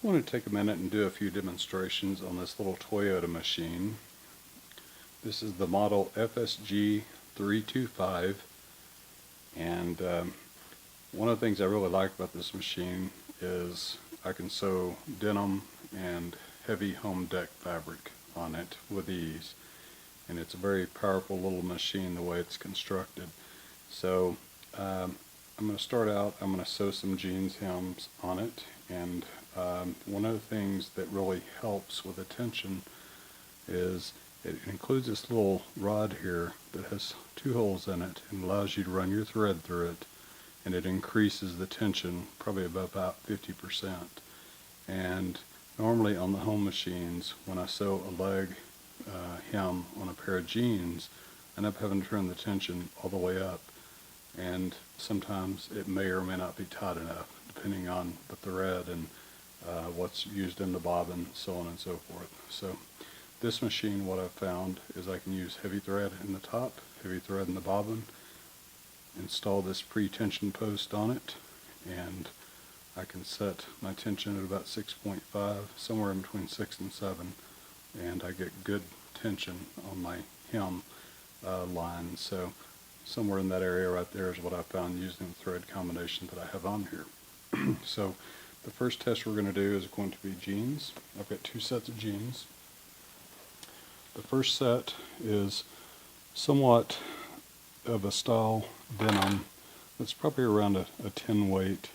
I want to take a minute and do a few demonstrations on this little Toyota machine. This is the model FSG325, and one of the things I really like about this machine is I can sew denim and heavy home deck fabric on it with ease, and it's a very powerful little machine the way it's constructed. So I'm going to start out, I'm going to sew some jeans hems on it, and one of the things that really helps with the tension is it includes this little rod here that has two holes in it and allows you to run your thread through it, and it increases the tension probably about 50%. And normally on the home machines, when I sew a leg hem on a pair of jeans, I end up having to turn the tension all the way up, and sometimes it may or may not be tight enough depending on the thread and what's used in the bobbin, so on and so forth. So this machine, what I've found is I can use heavy thread in the top, heavy thread in the bobbin, install this pre-tension post on it, and I can set my tension at about 6.5, somewhere in between 6 and 7, and I get good tension on my hem line. So somewhere in that area right there is what I found using the thread combination that I have on here. So the first test we're going to do is going to be jeans. I've got two sets of jeans. The first set is somewhat of a style denim that's probably around a 10 weight.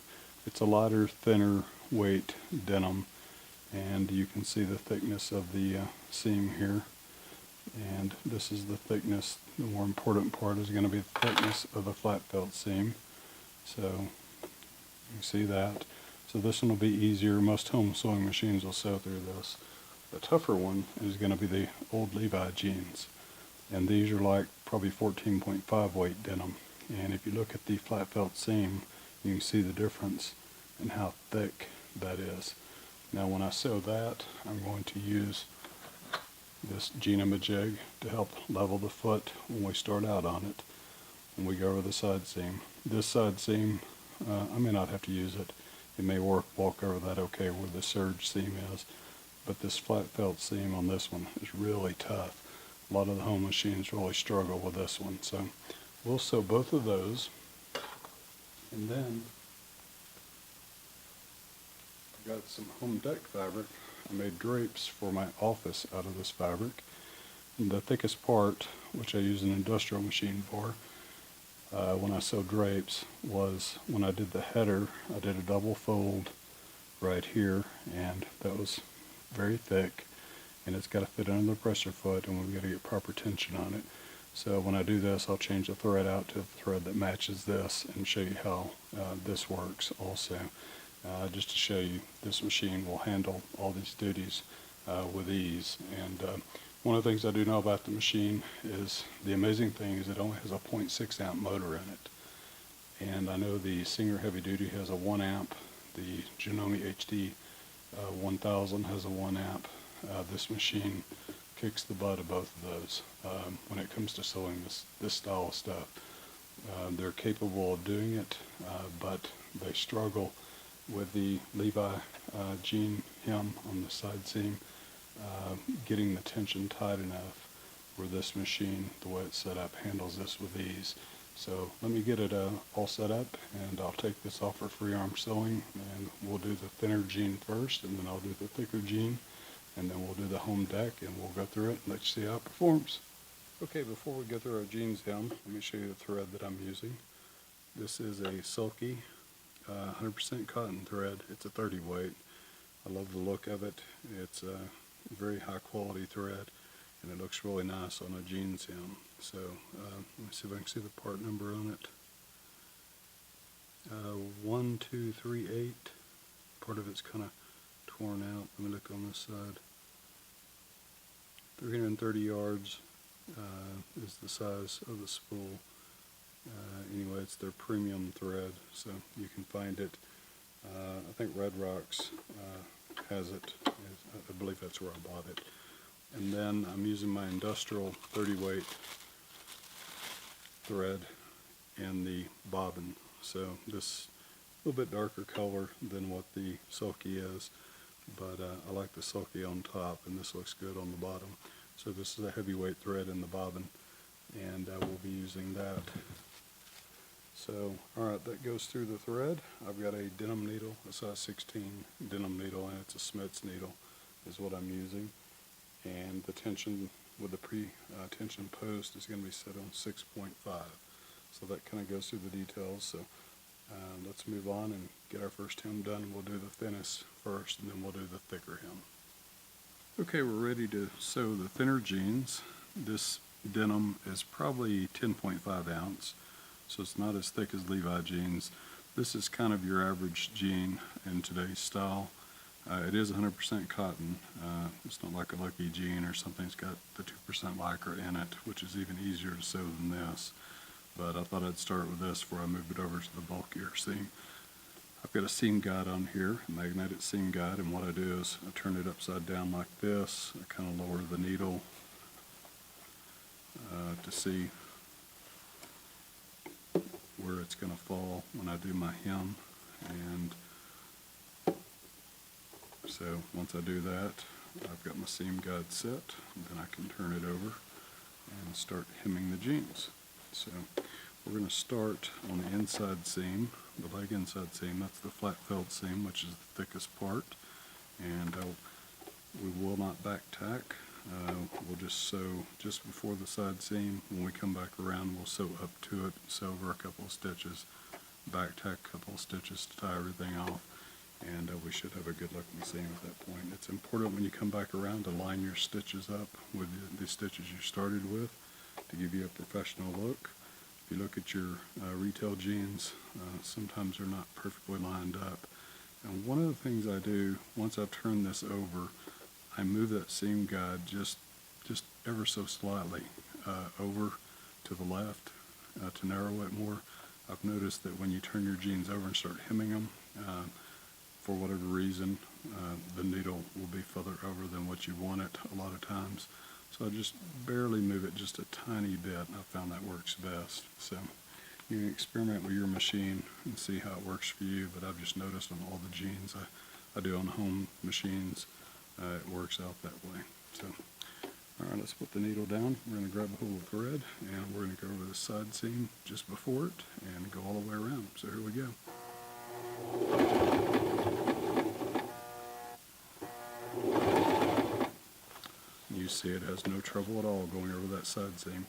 It's a lighter, thinner weight denim, and you can see the thickness of the seam here. And this is the thickness. The more important part is going to be the thickness of the flat felt seam. So you see that. So this one will be easier. Most home sewing machines will sew through this. The tougher one is going to be the old Levi jeans, and these are like probably 14.5 weight denim. And if you look at the flat felt seam, you can see the difference in how thick that is. Now when I sew that, I'm going to use this jig to help level the foot when we start out on it, when we go over the side seam. This side seam, I may not have to use it. It may walk over that okay where the serge seam is, but this flat felt seam on this one is really tough. A lot of the home machines really struggle with this one. So we'll sew both of those, and then I got some home deck fabric. I made drapes for my office out of this fabric. And the thickest part, which I use an industrial machine for, when I sew drapes, was when I did the header. I did a double fold right here, and that was very thick, and it's got to fit under the presser foot, and we've got to get proper tension on it. So when I do this, I'll change the thread out to the thread that matches this and show you how this works also. Just to show you, this machine will handle all these duties with ease. And one of the things I do know about the machine is the amazing thing is it only has a 0.6 amp motor in it. And I know the Singer Heavy Duty has a 1 amp, the Janome HD 1000 has a 1 amp. This machine kicks the butt of both of those when it comes to sewing this style of stuff. They're capable of doing it, but they struggle with the Levi jean hem on the side seam, getting the tension tight enough where this machine, the way it's set up, handles this with ease. So let me get it all set up, and I'll take this off for free arm sewing, and we'll do the thinner jean first, and then I'll do the thicker jean, and then we'll do the home deck, and we'll go through it and let you see how it performs. Okay, before we go through our jeans hem, let me show you the thread that I'm using. This is a silky 100% cotton thread. It's a 30 weight. I love the look of it. It's a very high quality thread, and it looks really nice on a jeans hem. So let me see if I can see the part number on it. 1238. Part of it's kind of torn out. Let me look on this side. 330 yards is the size of the spool. Anyway, it's their premium thread, so you can find it. I think Red Rocks has it. I believe that's where I bought it. And then I'm using my industrial 30 weight thread in the bobbin. So this a little bit darker color than what the silky is, but I like the silky on top, and this looks good on the bottom. So this is a heavyweight thread in the bobbin, and I will be using that. So, alright, that goes through the thread. I've got a denim needle, a size 16 denim needle, and it's a Smith's needle is what I'm using. And the tension with the pre-tension post is going to be set on 6.5. So that kind of goes through the details. So let's move on and get our first hem done. We'll do the thinnest first, and then we'll do the thicker hem. Okay, we're ready to sew the thinner jeans. This denim is probably 10.5 ounce, so it's not as thick as Levi jeans. This is kind of your average jean in today's style. It is 100% cotton. It's not like a Lucky jean or something that's got the 2% lycra in it, which is even easier to sew than this. But I thought I'd start with this before I move it over to the bulkier seam. I've got a seam guide on here, a magnetic seam guide, and what I do is I turn it upside down like this. I kind of lower the needle to see where it's going to fall when I do my hem. And so once I do that, I've got my seam guide set, and then I can turn it over and start hemming the jeans. So we're going to start on the inside seam, the leg inside seam. That's the flat felt seam, which is the thickest part. And we will not back tack. We'll just sew just before the side seam. When we come back around, we'll sew up to it, sew over a couple of stitches, back tack a couple of stitches to tie everything off, and we should have a good looking seam at that point. It's important when you come back around to line your stitches up with the stitches you started with to give you a professional look. If you look at your retail jeans, sometimes they're not perfectly lined up. And one of the things I do, once I turn this over, I move that seam guide just ever so slightly over to the left to narrow it more. I've noticed that when you turn your jeans over and start hemming them, for whatever reason, the needle will be further over than what you want it a lot of times. So I just barely move it just a tiny bit, and I found that works best. So you can experiment with your machine and see how it works for you, but I've just noticed on all the jeans I do on home machines, it works out that way. So, alright, let's put the needle down. We're going to grab a hold of thread, and we're going to go over the side seam just before it and go all the way around. So here we go. You see it has no trouble at all going over that side seam.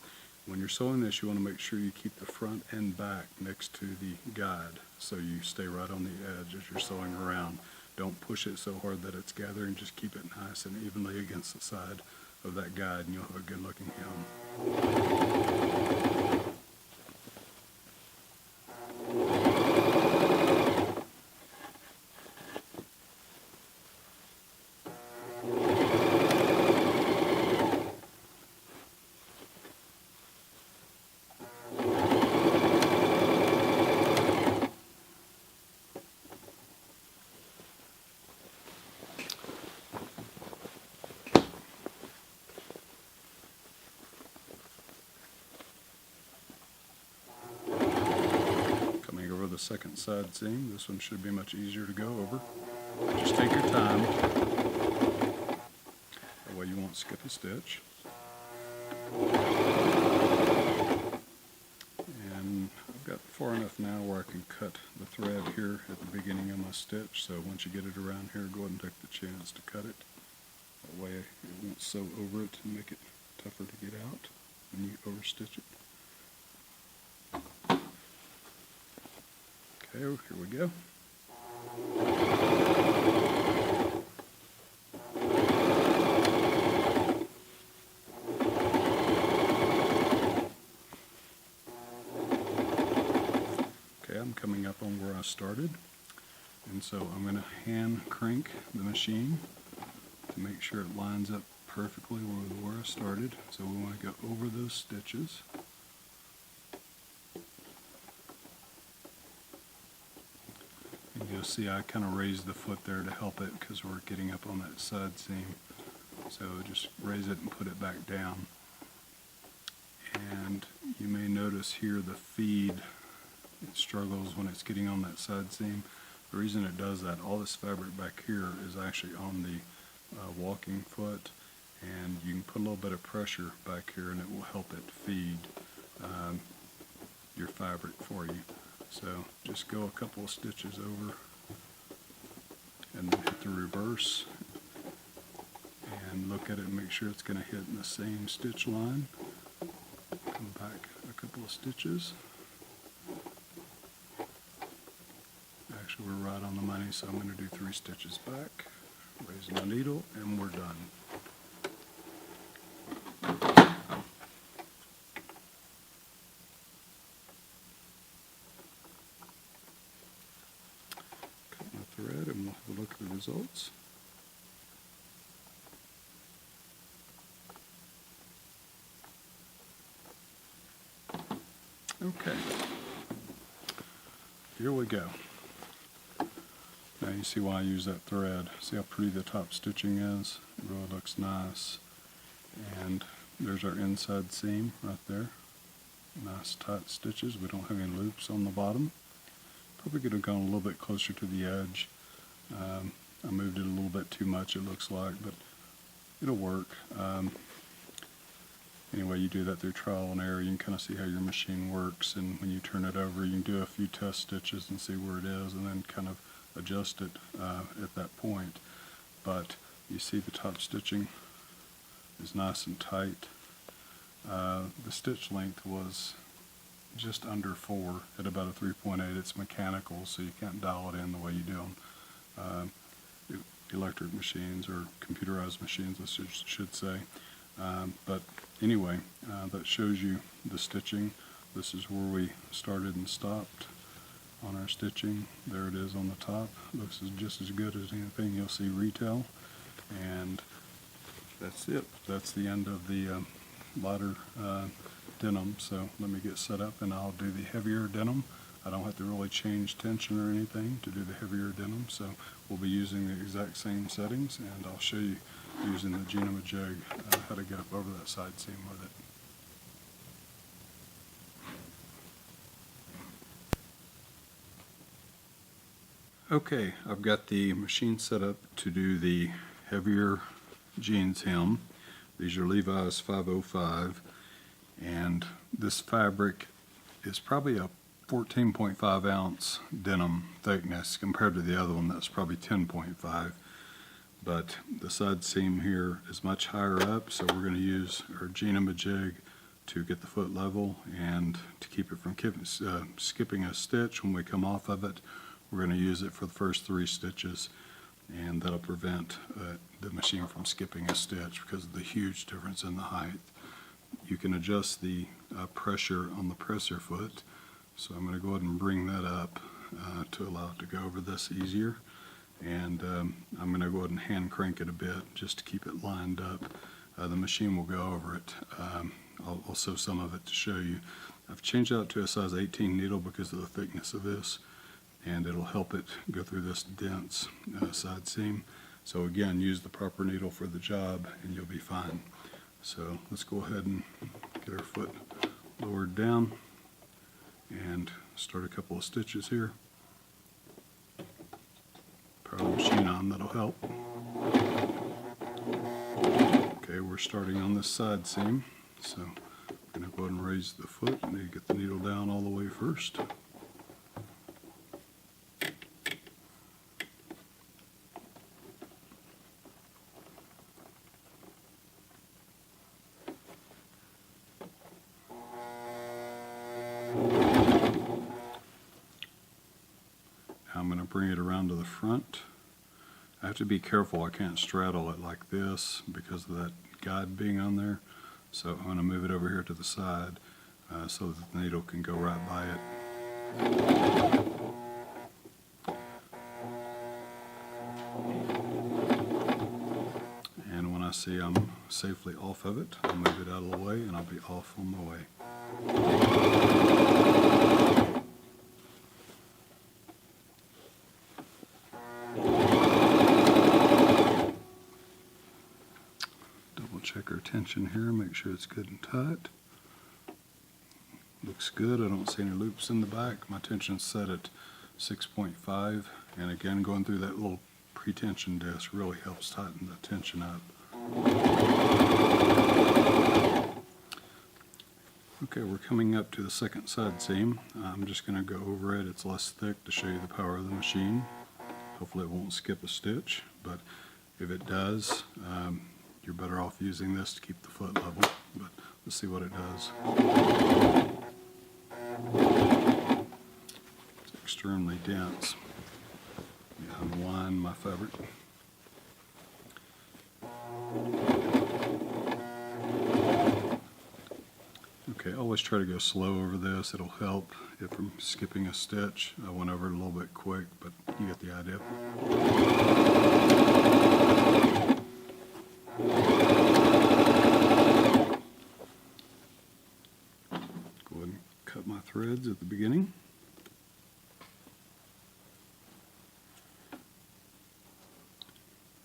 When you're sewing this, you want to make sure you keep the front and back next to the guide, so you stay right on the edge as you're sewing around. Don't push it so hard that it's gathering. Just keep it nice and evenly against the side of that guide, and you'll have a good looking hem. The second side seam. This one should be much easier to go over. Just take your time. That way you won't skip a stitch. And I've got far enough now where I can cut the thread here at the beginning of my stitch. So once you get it around here, go ahead and take the chance to cut it. That way it won't sew over it and make it tougher to get out when you overstitch it. Okay, here we go. Okay, I'm coming up on where I started, and so I'm going to hand crank the machine to make sure it lines up perfectly with where I started. So we want to go over those stitches. You'll see I kind of raised the foot there to help it because we're getting up on that side seam. So just raise it and put it back down. And you may notice here the feed, it struggles when it's getting on that side seam. The reason it does that, all this fabric back here is actually on the walking foot, and you can put a little bit of pressure back here and it will help it feed your fabric for you. So just go a couple of stitches over and then hit the reverse and look at it and make sure it's going to hit in the same stitch line. Come back a couple of stitches. Actually, we're right on the money, so I'm going to do 3 stitches back, raise my needle, and we're done. Cut my thread and we'll have a look at the results. Okay, here we go. Now you see why I use that thread. See how pretty the top stitching is? It really looks nice. And there's our inside seam right there. Nice tight stitches. We don't have any loops on the bottom. Probably could have gone a little bit closer to the edge. I moved it a little bit too much, it looks like, but it'll work. Anyway, you do that through trial and error. You can kind of see how your machine works, and when you turn it over, you can do a few test stitches and see where it is, and then kind of adjust it at that point. But you see the top stitching is nice and tight. The stitch length was just under 4 at about a 3.8. It's mechanical, so you can't dial it in the way you do on electric machines or computerized machines, I should say. But anyway, that shows you the stitching. This is where we started and stopped on our stitching. There it is on the top. Looks just as good as anything you'll see retail. And that's it. That's the end of the lighter denim. So let me get set up and I'll do the heavier denim. I don't have to really change tension or anything to do the heavier denim, so we'll be using the exact same settings, and I'll show you using the Denim jig how to get up over that side seam with it. Okay, I've got the machine set up to do the heavier jeans hem. These are Levi's 505, and this fabric is probably a 14.5 ounce denim thickness compared to the other one that's probably 10.5. But the side seam here is much higher up, so we're going to use our Denim jig to get the foot level and to keep it from skipping a stitch when we come off of it. We're going to use it for the first 3 stitches, and that'll prevent the machine from skipping a stitch because of the huge difference in the height. You can adjust the pressure on the presser foot, so I'm going to go ahead and bring that up to allow it to go over this easier. And I'm going to go ahead and hand crank it a bit just to keep it lined up. The machine will go over it. I'll sew some of it to show you. I've changed out to a size 18 needle because of the thickness of this, and it'll help it go through this dense side seam. So again, use the proper needle for the job and you'll be fine. So let's go ahead and get our foot lowered down and start a couple of stitches here. Power the machine on, that'll help. Okay, we're starting on this side seam, so I'm going to go ahead and raise the foot and then get the needle down all the way first. I'm going to bring it around to the front. I have to be careful, I can't straddle it like this because of that guide being on there. So I'm going to move it over here to the side so that the needle can go right by it. And when I see I'm safely off of it, I'll move it out of the way and I'll be off on my way. Check our tension here, make sure it's good and tight. Looks good, I don't see any loops in the back. My tension's set at 6.5 And again, going through that little pre-tension disc really helps tighten the tension up. Okay, we're coming up to the second side seam. I'm just going to go over it. It's less thick to show you the power of the machine. Hopefully it won't skip a stitch, but if it does, you're better off using this to keep the foot level. But let's see what it does. It's extremely dense. Yeah, unwind my fabric. Okay, always try to go slow over this. It'll help if I'm skipping a stitch. I went over it a little bit quick, but you get the idea. Go ahead and cut my threads at the beginning.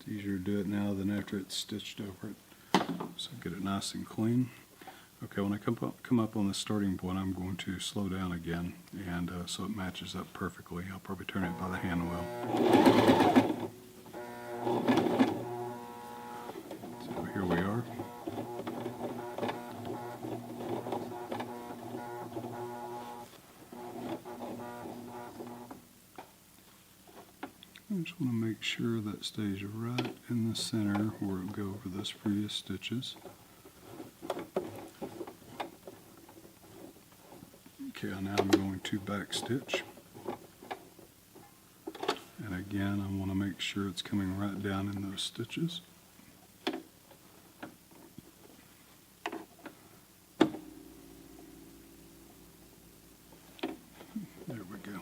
It's easier to do it now than after it's stitched over it. So get it nice and clean. Okay, when I come up on the starting point, I'm going to slow down again, and so it matches up perfectly. I'll probably turn it by the hand wheel. So here we are. I just want to make sure that stays right in the center where it'll go over those previous stitches. Okay, now I'm going to back stitch, and again I want to make sure it's coming right down in those stitches. There we go.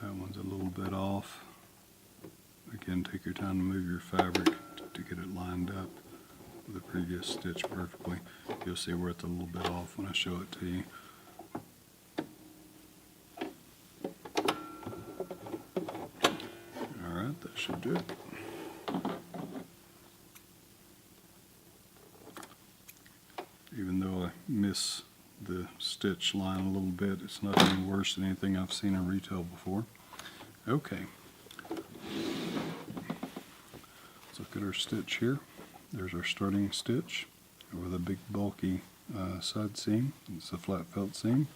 That one's a little bit off. Again, take your time to move your fabric to get it lined up with the previous stitch perfectly. You'll see where it's a little bit off when I show it to you. Alright, that should do it. Even though I miss the stitch line a little bit, it's not any worse than anything I've seen in retail before. Okay, let's look at our stitch here. There's our starting stitch over the big bulky side seam. It's a flat felt seam.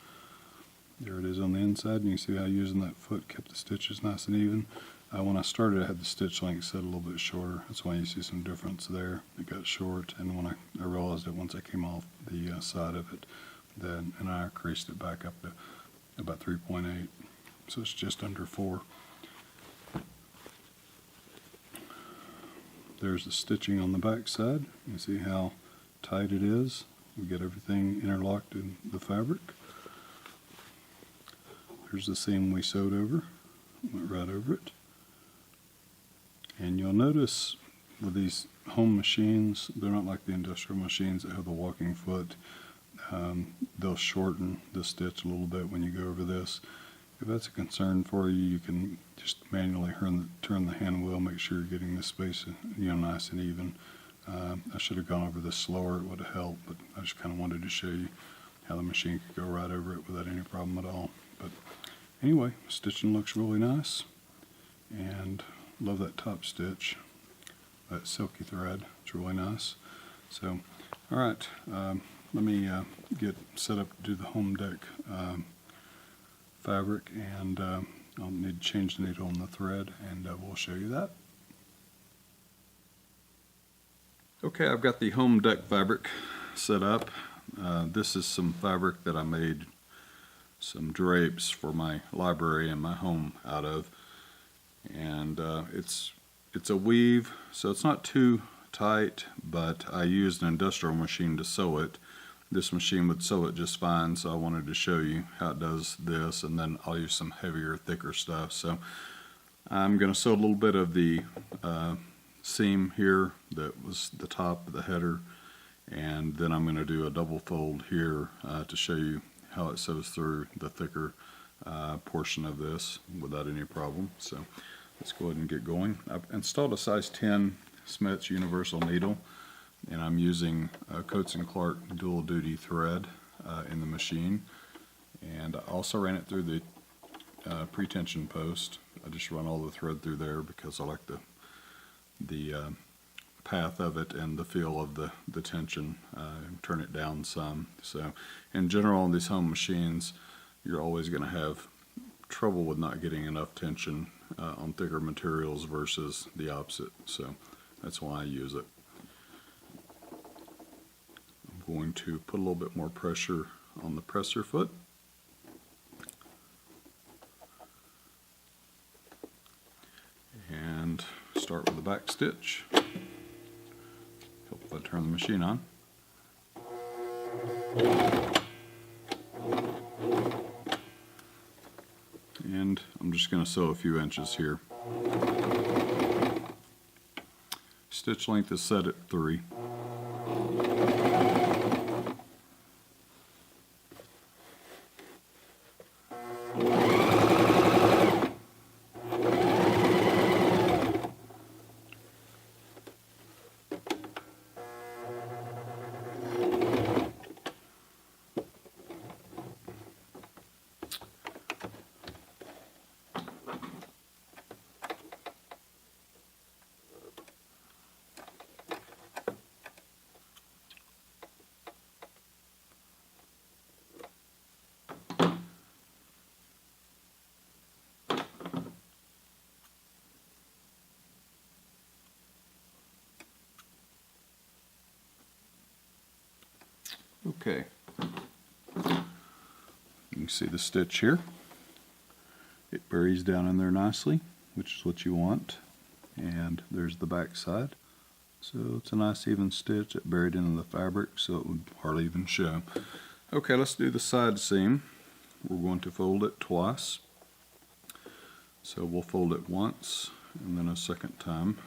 There it is on the inside, and you can see how using that foot kept the stitches nice and even. When I started, I had the stitch length set a little bit shorter. That's why you see some difference there. It got short, and when I realized it once I came off the side of it, and I increased it back up to about 3.8, so it's just under 4. There's the stitching on the back side. You see how tight it is. We get everything interlocked in the fabric. There's the seam we sewed over, went right over it. And you'll notice with these home machines, they're not like the industrial machines that have the walking foot. They'll shorten the stitch a little bit when you go over this. If that's a concern for you, you can just manually turn the hand wheel, make sure you're getting the space nice and even. I should have gone over this slower, it would have helped, but I just kind of wanted to show you how the machine could go right over it without any problem at all. But anyway, stitching looks really nice, and love that top stitch, that silky thread, it's really nice. So, alright, let me get set up to do the home deck fabric, and I'll need to change the needle on the thread, and we'll show you that. Okay, I've got the home deck fabric set up. This is some fabric that I made some drapes for my library and my home out of, and it's a weave, so it's not too tight, but I used an industrial machine to sew it. This machine would sew it just fine, so I wanted to show you how it does this, and then I'll use some heavier, thicker stuff. So I'm going to sew a little bit of the seam here that was the top of the header, and then I'm going to do a double fold here to show you how it sews through the thicker portion of this without any problem. So let's go ahead and get going. I've installed a size 10 Smith's universal needle, and I'm using Coates & Clark dual duty thread in the machine, and I also ran it through the pre-tension post. I just run all the thread through there because I like the path of it and the feel of the tension. Turn it down some. So in general on these home machines, you're always going to have trouble with not getting enough tension on thicker materials versus the opposite. So that's why I use it. I'm going to put a little bit more pressure on the presser foot. And start with the back stitch. Help if I turn the machine on. And I'm just going to sew a few inches here. Stitch length is set at 3. Okay, you can see the stitch here. It buries down in there nicely, which is what you want. And there's the back side. So it's a nice even stitch. It buried into the fabric so it would hardly even show. Okay, let's do the side seam. We're going to fold it twice. So we'll fold it once and then a second time.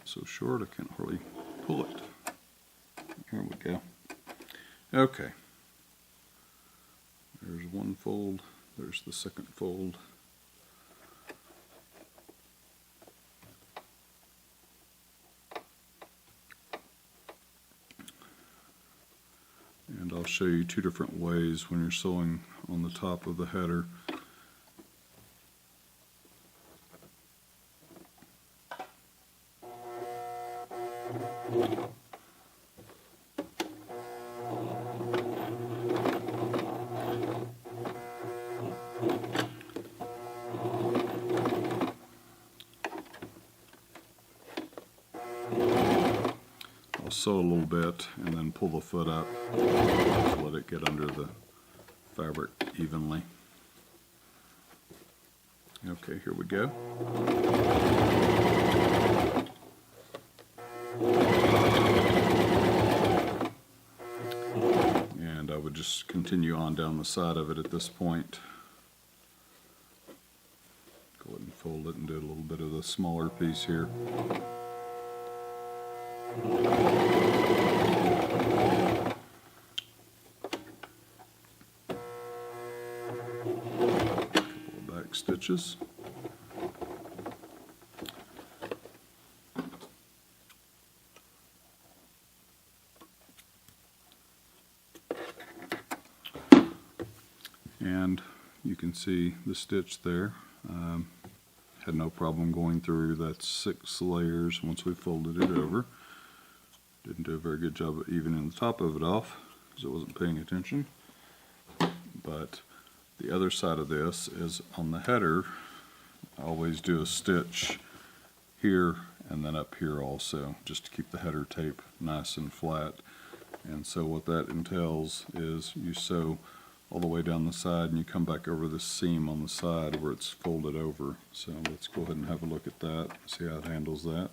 So short I can't hardly pull it. Here we go. Okay. There's one fold. There's the second fold. And I'll show you two different ways when you're sewing on the top of the header. I'll sew a little bit and then pull the foot up to let it get under the fabric evenly. Okay, here we go. And I would just continue on down the side of it at this point. Go ahead and fold it and do a little bit of the smaller piece here. Stitches. And you can see the stitch there. Had no problem going through. That's 6 layers once we folded it over. Didn't do a very good job of evening the top of it off because I wasn't paying attention. But the other side of this is on the header. I always do a stitch here and then up here also, just to keep the header tape nice and flat. And so what that entails is you sew all the way down the side and you come back over the seam on the side where it's folded over. So let's go ahead and have a look at that, see how it handles that.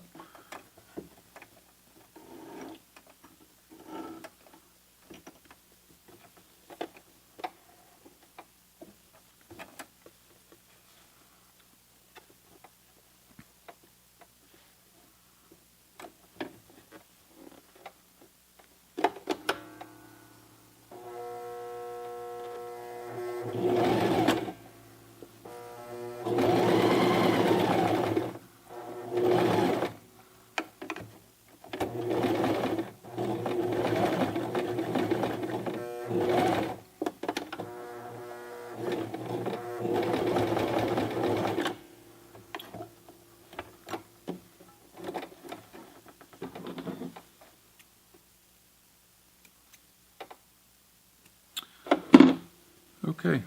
Okay,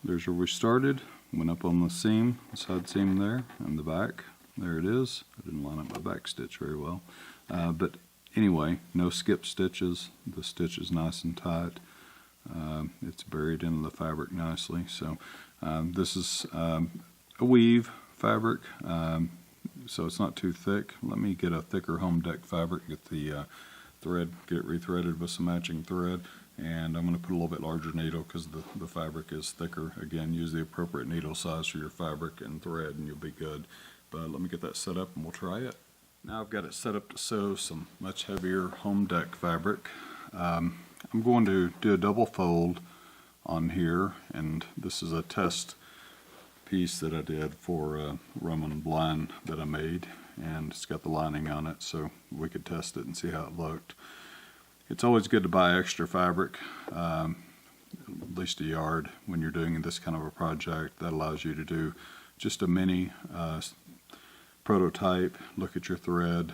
there's where we started. Went up on the seam, the side seam there, and the back. There it is. I didn't line up my back stitch very well. But anyway, no skip stitches. The stitch is nice and tight. It's buried into the fabric nicely. So this is a weave fabric, so it's not too thick. Let me get a thicker home deck fabric, get the thread, get it rethreaded with some matching thread. And I'm going to put a little bit larger needle because the fabric is thicker. Again, use the appropriate needle size for your fabric and thread and you'll be good. But let me get that set up and we'll try it. Now I've got it set up to sew some much heavier home deck fabric. I'm going to do a double fold on here, and this is a test piece that I did for a Roman blind that I made, and it's got the lining on it so we could test it and see how it looked. It's always good to buy extra fabric, at least a yard, when you're doing this kind of a project. That allows you to do just a mini prototype, look at your thread,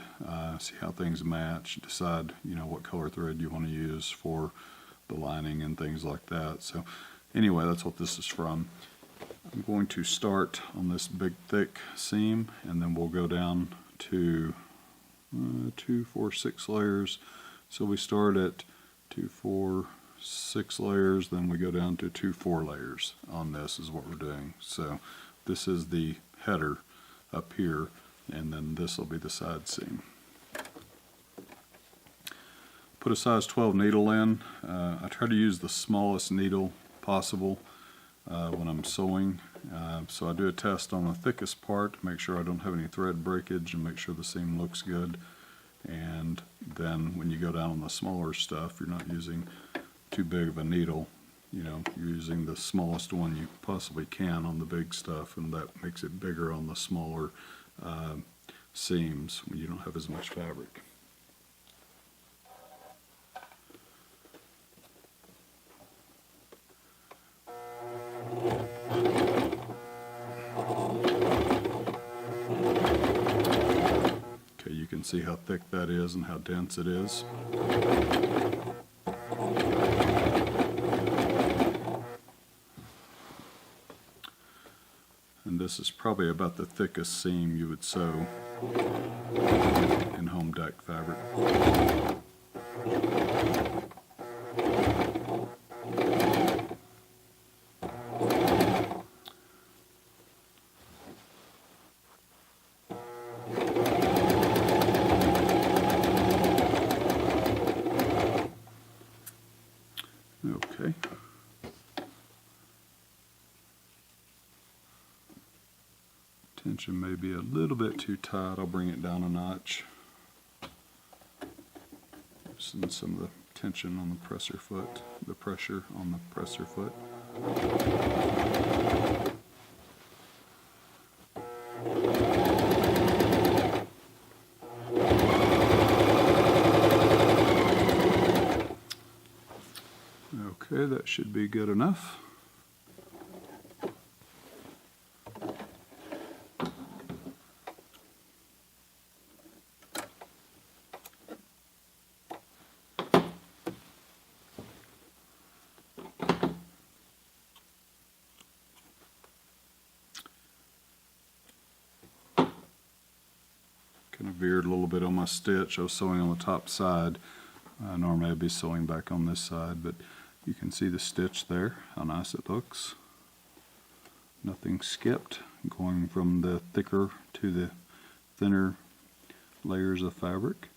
see how things match, decide what color thread you want to use for the lining and things like that. So anyway, that's what this is from. I'm going to start on this big thick seam, and then we'll go down to 2, 4, 6 layers. So we start at 2, 4, 6 layers, then we go down to 2, 4 layers on this is what we're doing. So this is the header up here, and then this will be the side seam. Put a size 12 needle in. I try to use the smallest needle possible when I'm sewing. So I do a test on the thickest part to make sure I don't have any thread breakage and make sure the seam looks good. And then when you go down on the smaller stuff, you're not using too big of a needle. You're using the smallest one you possibly can on the big stuff, and that makes it bigger on the smaller seams when you don't have as much fabric. You can see how thick that is and how dense it is. And this is probably about the thickest seam you would sew in home deck fabric. Okay. Tension may be a little bit too tight. I'll bring it down a notch. Loosen some of the tension on the presser foot, the pressure on the presser foot. Okay, that should be good enough. Kind of veered a little bit on my stitch. I was sewing on the top side. Normally I'd be sewing back on this side, but you can see the stitch there, how nice it looks. Nothing skipped, going from the thicker to the thinner layers of fabric.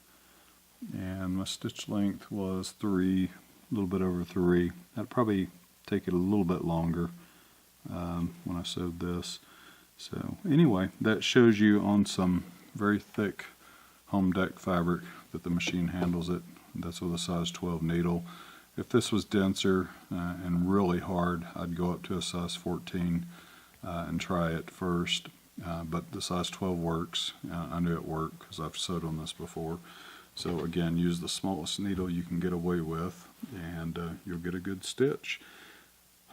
And my stitch length was 3, a little bit over 3. I'd probably take it a little bit longer when I sewed this. So anyway, that shows you on some very thick home deck fabric that the machine handles it. That's with a size 12 needle. If this was denser and really hard, I'd go up to a size 14 and try it first. But the size 12 works. I knew it worked because I've sewed on this before. So again, use the smallest needle you can get away with, and you'll get a good stitch.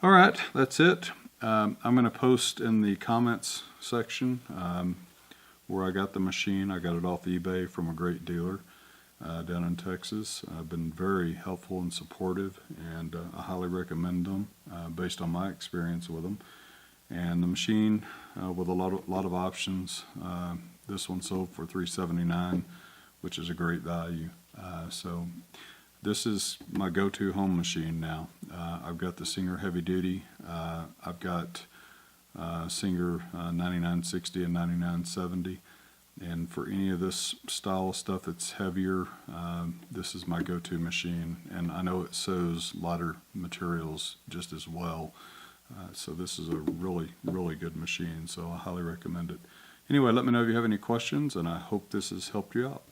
All right, that's it. I'm going to post in the comments section where I got the machine. I got it off eBay from a great dealer. down in Texas. Been very helpful and supportive, and I highly recommend them based on my experience with them. And the machine with a lot of options. This one sold for $379, which is a great value. So this is my go-to home machine now. I've got the Singer Heavy Duty. I've got Singer 9960 and 9970. And for any of this style of stuff that's heavier, this is my go-to machine. And I know it sews lighter materials just as well. So this is a really, really good machine. So I highly recommend it. Anyway, let me know if you have any questions, and I hope this has helped you out.